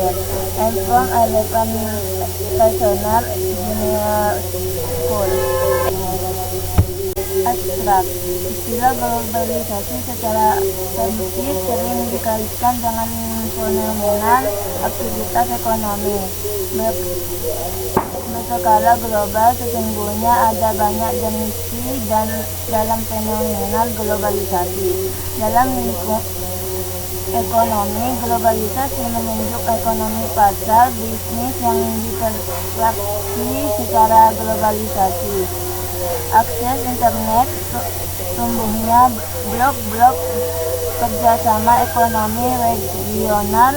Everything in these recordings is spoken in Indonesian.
year, and from 11 personal junior school. Abstrak. Istilah globalisasi secara sempit sering dikaitkan dengan fenomena aktivitas ekonomi berskala global. Sesungguhnya ada banyak jenis dan dalam fenomena globalisasi. Dalam lingkup ekonomi, globalisasi menunjuk ekonomi pasar bisnis yang diperlakukan secara globalisasi. Akses internet, tumbuhnya blok-blok kerjasama ekonomi regional,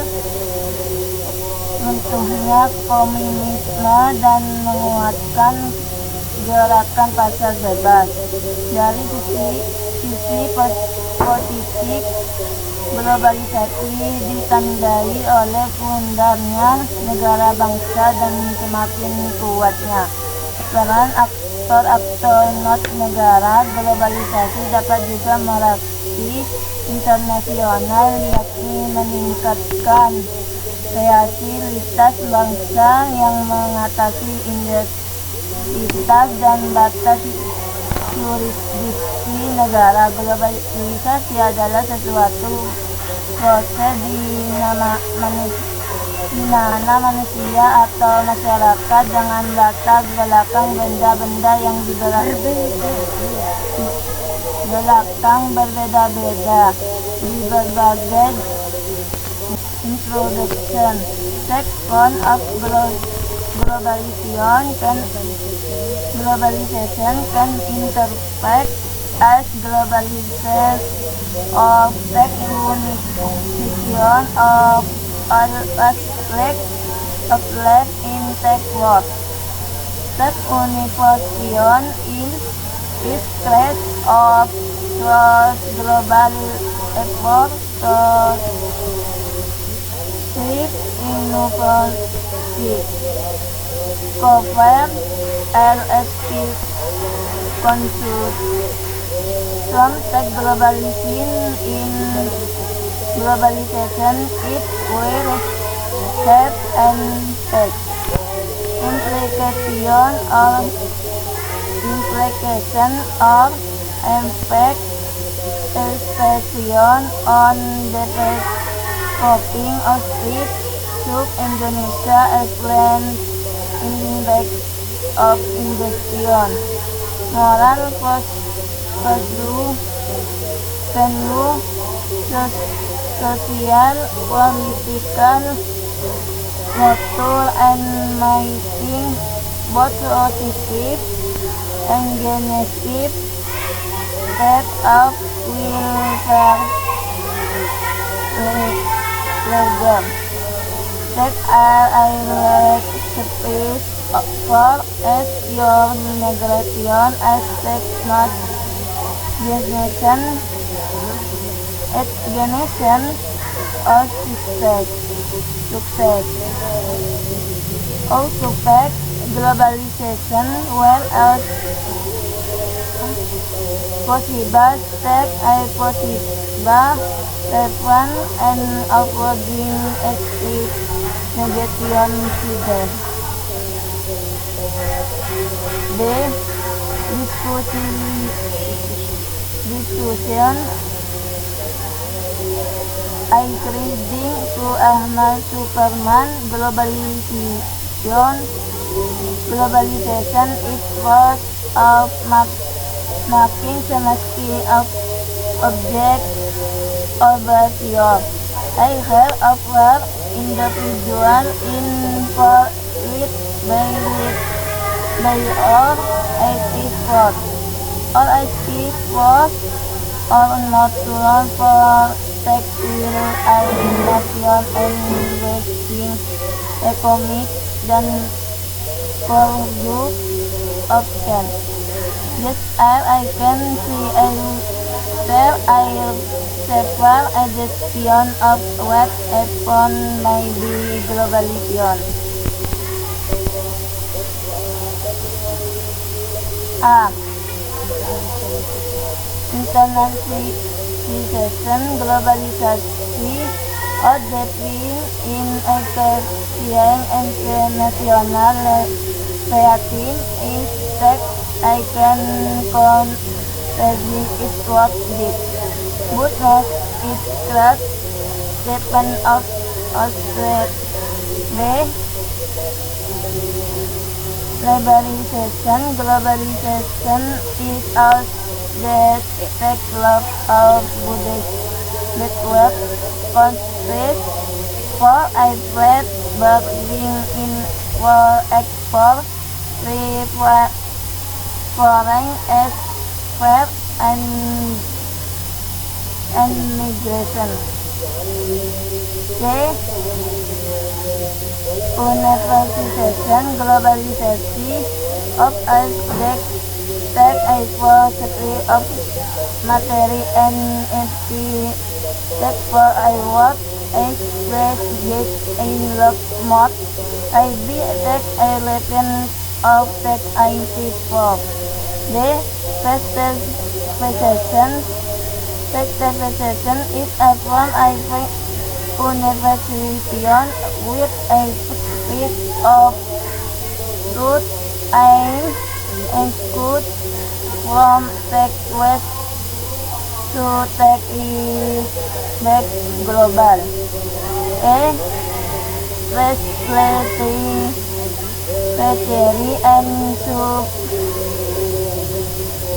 runtuhnya komunisme, dan menguatkan gerakan pasar bebas. Dari sisi politik, globalisasi ditandai oleh pundarnya negara bangsa dan semakin kuatnya peran aktor-aktor non-negara. Globalisasi dapat juga merati internasional, yakni meningkatkan kreativitas bangsa yang mengatasi identitas dan batas jurisdiksi negara. Globalisasi adalah sesuatu proses di mana manusia atau masyarakat dengan latar belakang benda-benda yang berbeda-beda di berbagai introduction. Second of globalization can interpret as globalization of tech unification of all aspects of life in tech world. Tech unification is threat of global effort to shift innovation. Cover LSP consumption tech globalization it will have an impact. Implication or impact especially on developing street soup Indonesia explain impact of industrial moral value social, political, moral, and making both positive and negative state of welfare program. That I will space for as your migration as not explanation of success. How to pack globalization well as possible. Step a possible step and avoiding negation incident. B. Discussion I reading to Ahmad Superman. Globalization is part of making semesti of object overview. I have of where individual in for it by all active force. All active force or natural for tech will nation investing economic dan product option. Yes, I can see there are several addition of web upon maybe globalization. A. Internationalization globalisasi or deeply in Asian international creatine is that I can constantly it what deep. But not it class Japan of Australia globalization is us that take love of Buddhist network concept for a bread but being in for export foreign expert and migration. C. Universization, globalization of us take a philosophy of material and take for a work express yet in look mod I be take a weapon of take IT4. The specification is a form I university with a piece of good and good from tech west to tech back global. A specialty and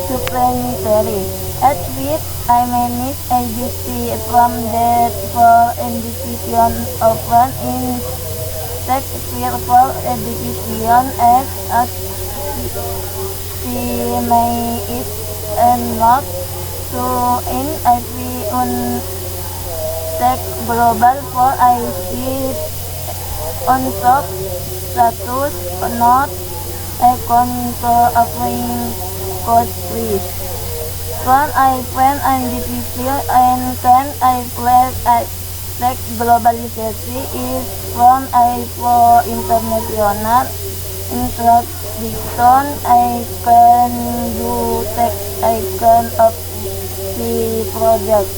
supplementary. At which I manage a duty from that for education open in tech sphere for education as estimate and not to in every tech global for IT on top status not a control offering cost. When I difficult and can I play at tech globalization is from a for international introduction I can do tech icon of the project.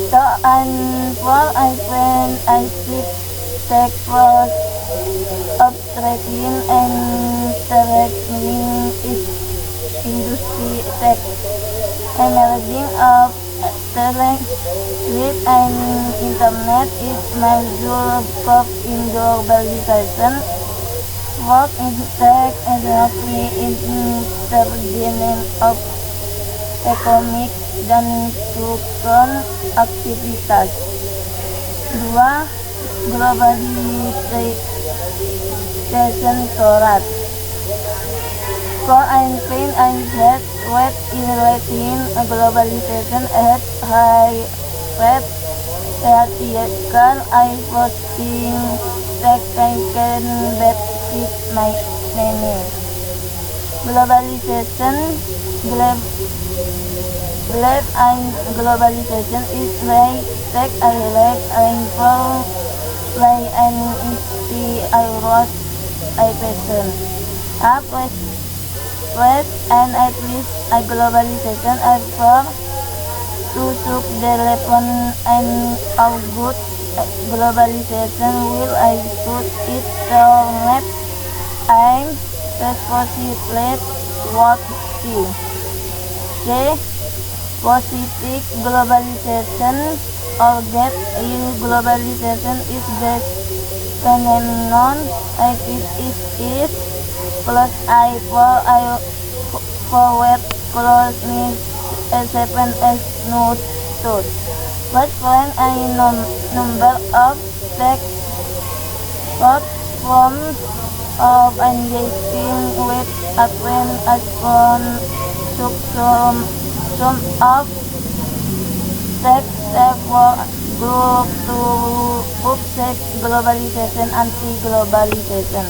So and for when I see tech for upgrading and directing is industry tech emerging of with an internet is major proof in globalization. Work in tech and interdependency of economic dan struktur aktivitas. 2. Globalization Torat. For Einstein and that web in Latin globalization at high web theoretical I posting technical that fit my meaning. Globalization is like tech I like rainfall like an I was a person. West and at least a globalization effort to develop and how good globalization will I put it net I'm responsible what see. The positive globalization or get globalization is the phenomenon like it is plus I forward plus me seven as note. But when I number of text forms of engaging with a friend as one sum of text for group to upset globalization anti-globalization.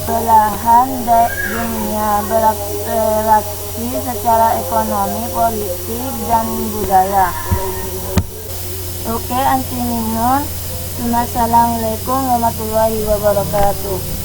Belahan dunia berinteraksi secara ekonomi, politik, dan budaya. Oke, Antinimun. Assalamualaikum warahmatullahi wabarakatuh.